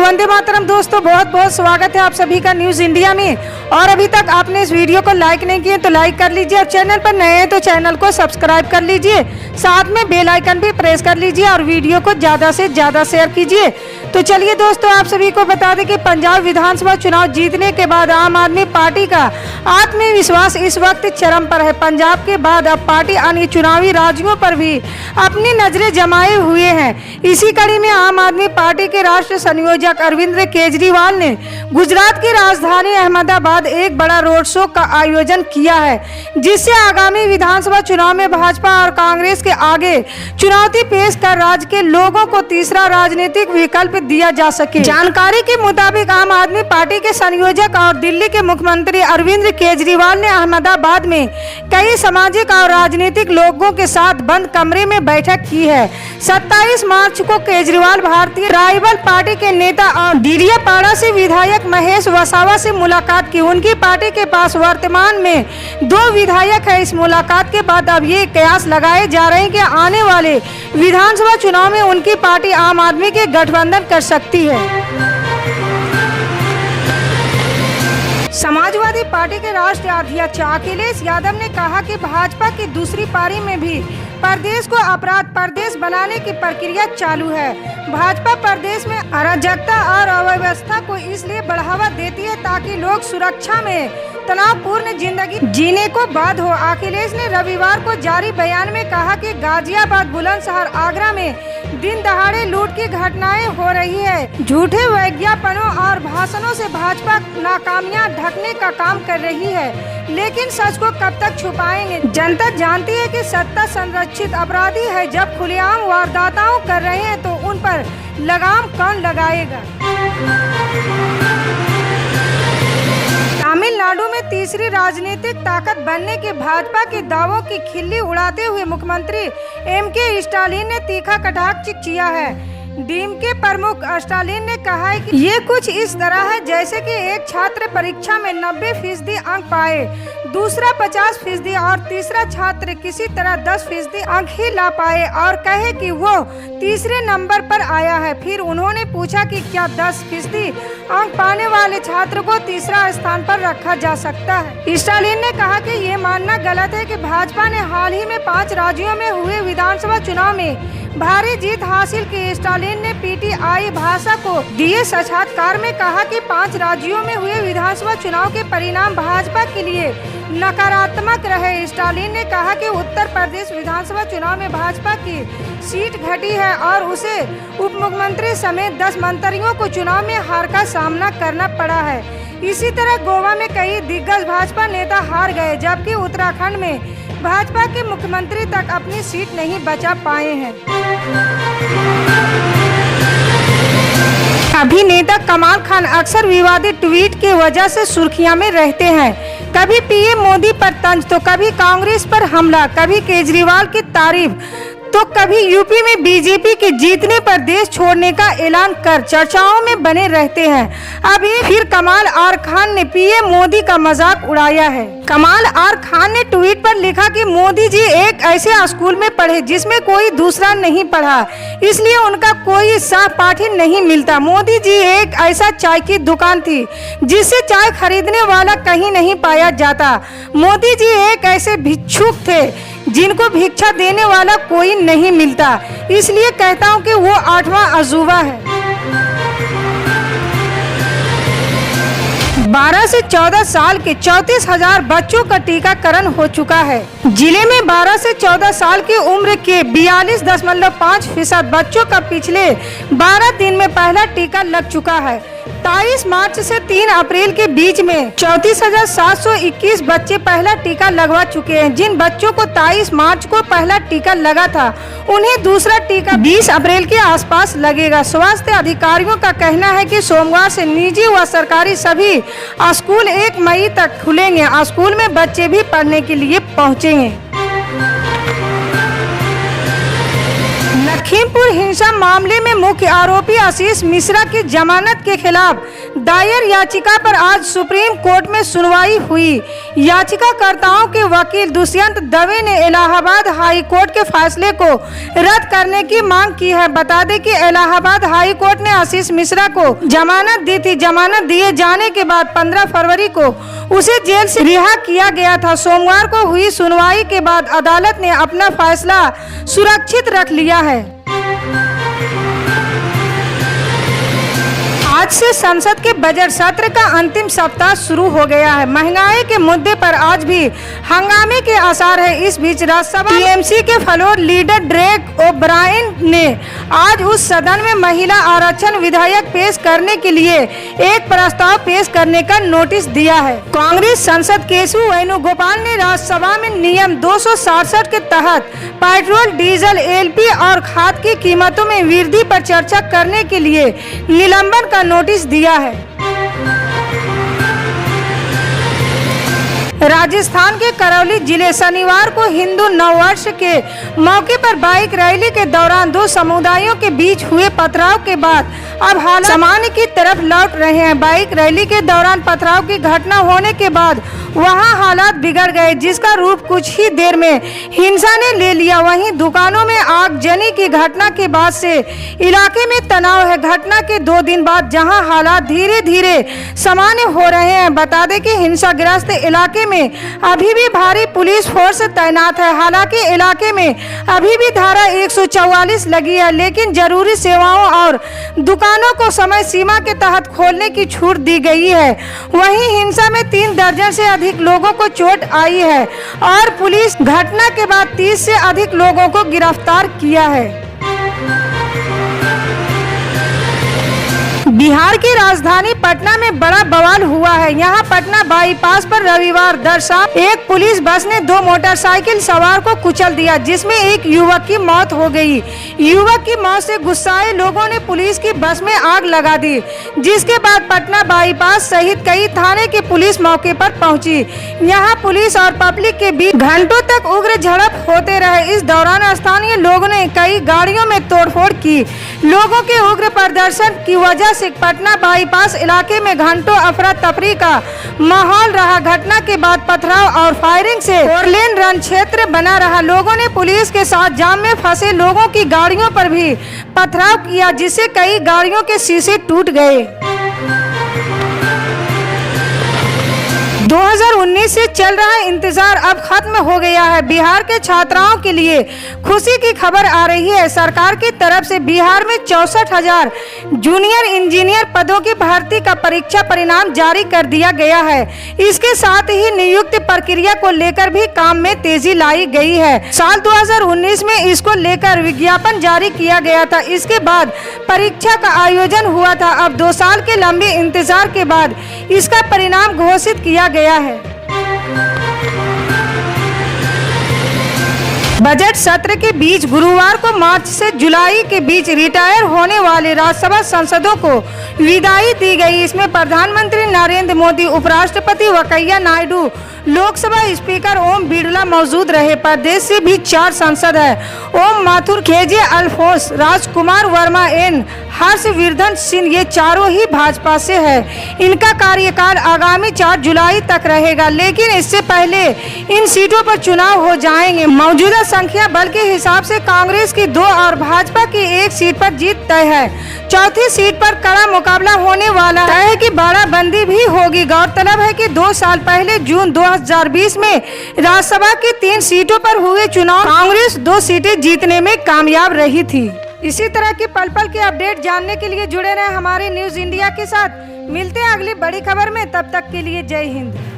वंदे मातरम दोस्तों, बहुत बहुत स्वागत है आप सभी का न्यूज़ इंडिया में। और अभी तक आपने इस वीडियो को लाइक नहीं किए तो लाइक कर लीजिए, और चैनल पर नए हैं तो चैनल को सब्सक्राइब कर लीजिए, साथ में बेल आइकन भी प्रेस कर लीजिए और वीडियो को ज़्यादा से ज़्यादा शेयर कीजिए। तो चलिए दोस्तों, आप सभी को बता दें कि पंजाब विधानसभा चुनाव जीतने के बाद आम आदमी पार्टी का आत्मविश्वास इस वक्त चरम पर है। पंजाब के बाद अब पार्टी अन्य चुनावी राज्यों पर भी अपनी नजरें जमाए हुए हैं। इसी कड़ी में आम आदमी पार्टी के राष्ट्रीय संयोजक अरविंद केजरीवाल ने गुजरात की राजधानी अहमदाबाद एक बड़ा रोड शो का आयोजन किया है, जिससे आगामी विधानसभा चुनाव में भाजपा और कांग्रेस के आगे चुनौती पेश कर राज्य के लोगों को तीसरा राजनीतिक विकल्प दिया जा सके। जानकारी के मुताबिक आम आदमी पार्टी के संयोजक और दिल्ली के मुख्यमंत्री अरविंद केजरीवाल ने अहमदाबाद में कई सामाजिक और राजनीतिक लोगों के साथ बंद कमरे में बैठक की है। 27 मार्च को केजरीवाल भारतीय ट्राइबल पार्टी के नेता और डीडीयापाड़ा से विधायक महेश वसावा से मुलाकात की। उनकी पार्टी के पास वर्तमान में 2 विधायक है। इस मुलाकात के बाद अब ये कयास लगाए जा रहे हैं कि आने वाले विधानसभा चुनाव में उनकी पार्टी आम आदमी के गठबंधन कर सकती है। समाजवादी पार्टी के राष्ट्रीय अध्यक्ष अखिलेश यादव ने कहा कि भाजपा की दूसरी पारी में भी प्रदेश को अपराध प्रदेश बनाने की प्रक्रिया चालू है। भाजपा प्रदेश में अराजकता और अव्यवस्था को इसलिए बढ़ावा देती है ताकि लोग सुरक्षा में तनावपूर्ण जिंदगी जीने को बाध्य हो। अखिलेश ने रविवार को जारी बयान में कहा कि गाजियाबाद, बुलंदशहर, आगरा में दिन दहाड़े लूट की घटनाएं हो रही है। झूठे विज्ञापनों और भाषणों से भाजपा नाकामियां ढकने का काम कर रही है, लेकिन सच को कब तक छुपाएंगे। जनता जानती है कि सत्ता संरक्षित अपराधी है। जब खुलेआम वारदाताओं कर रहे हैं तो उन पर लगाम कौन लगाएगा। तमिलनाडु में तीसरी राजनीतिक ताकत बनने के भाजपा के दावों की खिल्ली उड़ाते हुए मुख्यमंत्री एमके स्टालिन ने तीखा कटाक्ष किया है। डीएमके प्रमुख स्टालिन ने कहा है कि ये कुछ इस तरह है जैसे कि एक छात्र परीक्षा में 90% अंक पाए, दूसरा 50% और तीसरा छात्र किसी तरह 10% अंक ही ला पाए और कहे कि वो तीसरे नंबर पर आया है। फिर उन्होंने पूछा कि क्या 10% अंक पाने वाले छात्र को तीसरा स्थान पर रखा जा सकता है। स्टालिन ने कहा कि ये मानना गलत है कि भाजपा ने हाल ही में 5 राज्यों में हुए विधानसभा चुनाव में भारी जीत हासिल की। स्टालिन ने पीटीआई भाषा को दिए साक्षात्कार में कहा कि 5 राज्यों में हुए विधानसभा चुनाव के परिणाम भाजपा के लिए नकारात्मक रहे। स्टालिन ने कहा कि उत्तर प्रदेश विधानसभा चुनाव में भाजपा की सीट घटी है और उसे उप मुख्यमंत्री समेत 10 मंत्रियों को चुनाव में हार का सामना करना पड़ा है। इसी तरह गोवा में कई दिग्गज भाजपा नेता हार गए, जबकि उत्तराखंड में भाजपा के मुख्यमंत्री तक अपनी सीट नहीं बचा पाए हैं। अभिनेता कमाल खान अक्सर विवादित ट्वीट की वजह से सुर्खियां में रहते हैं। कभी पीएम मोदी पर तंज तो कभी कांग्रेस पर हमला, कभी केजरीवाल की तारीफ तो कभी यूपी में बीजेपी के जीतने पर देश छोड़ने का ऐलान कर चर्चाओं में बने रहते हैं। अभी फिर कमाल आर खान ने पीएम मोदी का मजाक उड़ाया है। कमाल आर खान ने ट्वीट पर लिखा कि मोदी जी एक ऐसे स्कूल में पढ़े जिसमें कोई दूसरा नहीं पढ़ा, इसलिए उनका कोई सहपाठी नहीं मिलता। मोदी जी एक ऐसा चाय की दुकान थी जिससे चाय खरीदने वाला कहीं नहीं पाया जाता। मोदी जी एक ऐसे भिक्षुक थे जिनको भिक्षा देने वाला कोई नहीं मिलता, इसलिए कहता हूँ कि वो 8वां अजूबा है। 12 से 14 साल के 34,000 बच्चों का टीकाकरण हो चुका है। जिले में 12 से 14 साल की उम्र के 42.5% बच्चों का पिछले 12 दिन में पहला टीका लग चुका है। 23 मार्च से 3 अप्रैल के बीच में 34,721 बच्चे पहला टीका लगवा चुके हैं। जिन बच्चों को 23 मार्च को पहला टीका लगा था उन्हें दूसरा टीका 20 अप्रैल के आसपास लगेगा। स्वास्थ्य अधिकारियों का कहना है कि सोमवार से निजी व सरकारी सभी स्कूल 1 मई तक खुलेंगे। स्कूल में बच्चे भी पढ़ने के लिए पहुँचेंगे। लखीमपुर हिंसा मामले में मुख्य आरोपी आशीष मिश्रा की जमानत के खिलाफ दायर याचिका पर आज सुप्रीम कोर्ट में सुनवाई हुई। याचिकाकर्ताओं के वकील दुष्यंत दवे ने इलाहाबाद हाई कोर्ट के फैसले को रद्द करने की मांग की है। बता दें कि इलाहाबाद हाई कोर्ट ने आशीष मिश्रा को जमानत दी थी। जमानत दिए जाने के बाद 15 फरवरी को उसे जेल से रिहा किया गया था। सोमवार को हुई सुनवाई के बाद अदालत ने अपना फैसला सुरक्षित रख लिया है। आज से संसद के बजट सत्र का अंतिम सप्ताह शुरू हो गया है। महंगाई के मुद्दे पर आज भी हंगामे के आसार है। इस बीच राज्यसभा टीएमसी के फ्लोर लीडर ड्रेक ओब्रायन ने आज उस सदन में महिला आरक्षण विधेयक पेश करने के लिए एक प्रस्ताव पेश करने का नोटिस दिया है। कांग्रेस सांसद केशव वेणुगोपाल ने राज्यसभा में नियम 267 के तहत पेट्रोल, डीजल, एलपी और खाद की कीमतों में वृद्धि पर चर्चा करने के लिए निलंबन का नोटिस दिया है। राजस्थान के करौली जिले शनिवार को हिंदू नववर्ष के मौके पर बाइक रैली के दौरान दो समुदायों के बीच हुए पथराव के बाद अब हालात सामान्य की तरफ लौट रहे हैं। बाइक रैली के दौरान पथराव की घटना होने के बाद वहां हालात बिगड़ गए, जिसका रूप कुछ ही देर में हिंसा ने ले लिया। वहीं दुकानों में आगजनी की घटना के बाद से इलाके में तनाव है। घटना के 2 दिन बाद जहां हालात धीरे धीरे सामान्य हो रहे हैं। बता दें कि हिंसाग्रस्त इलाके में अभी भी भारी पुलिस फोर्स तैनात है। हालांकि इलाके में अभी भी धारा 144 लगी है, लेकिन जरूरी सेवाओं और दुकानों को समय सीमा के तहत खोलने की छूट दी गई है। वहीं हिंसा में 3 दर्जन से अधिक लोगों को चोट आई है और पुलिस घटना के बाद 30 से अधिक लोगों को गिरफ्तार किया है। बिहार की राजधानी पटना में बड़ा बवाल हुआ है। यहां पटना बाईपास पर रविवार देर शाम एक पुलिस बस ने 2 मोटरसाइकिल सवार को कुचल दिया, जिसमें एक युवक की मौत हो गई। युवक की मौत से गुस्साए लोगों ने पुलिस की बस में आग लगा दी, जिसके बाद पटना बाईपास सहित कई थाने की पुलिस मौके पर पहुंची। यहां पुलिस और पब्लिक के बीच घंटों तक उग्र झड़प होते रहे। इस दौरान स्थानीय लोगों ने कई गाड़ियों में तोड़फोड़ की। लोगों के उग्र प्रदर्शन की वजह से पटना बाईपास इलाके में घंटों अफरा तफरी का माहौल रहा। घटना के बाद पथराव और फायरिंग से 4 लेन रण क्षेत्र बना रहा। लोगों ने पुलिस के साथ जाम में फंसे लोगों की गाड़ियों पर भी पथराव किया, जिससे कई गाड़ियों के शीशे टूट गए। 2019 से चल रहा इंतजार अब खत्म हो गया है। बिहार के छात्राओं के लिए खुशी की खबर आ रही है। सरकार की तरफ से बिहार में 64,000 जूनियर इंजीनियर पदों की भर्ती का परीक्षा परिणाम जारी कर दिया गया है। इसके साथ ही नियुक्ति प्रक्रिया को लेकर भी काम में तेजी लाई गई है। साल 2019 में इसको लेकर विज्ञापन जारी किया गया था। इसके बाद परीक्षा का आयोजन हुआ था। अब 2 साल के लंबे इंतजार के बाद इसका परिणाम घोषित किया गया है। बजट सत्र के बीच गुरुवार को मार्च से जुलाई के बीच रिटायर होने वाले राज्यसभा सांसदों को विदाई दी गई। इसमें प्रधानमंत्री नरेंद्र मोदी, उपराष्ट्रपति वेंकैया नायडू, लोकसभा स्पीकर ओम बिरला मौजूद रहे। प्रदेश से भी 4 सांसद हैं। ओम माथुर, केजे अल्फोंस, राजकुमार वर्मा, एन हर्षवर्धन सिंह, ये चारों ही भाजपा से है। इनका कार्यकाल आगामी 4 जुलाई तक रहेगा, लेकिन इससे पहले इन सीटों पर चुनाव हो जाएंगे। मौजूदा संख्या बल के हिसाब से कांग्रेस की 2 और भाजपा की 1 सीट पर जीत तय है। चौथी सीट पर कड़ा मुकाबला होने वाला है कि बाड़ाबंदी भी होगी। गौरतलब है कि 2 साल पहले जून 2020 में राज्यसभा की 3 सीटों पर हुए चुनाव कांग्रेस 2 सीटें जीतने में कामयाब रही थी। इसी तरह की पल पल के अपडेट जानने के लिए जुड़े रहे हमारे न्यूज इंडिया के साथ। मिलते हैं अगली बड़ी खबर में, तब तक के लिए जय हिंद।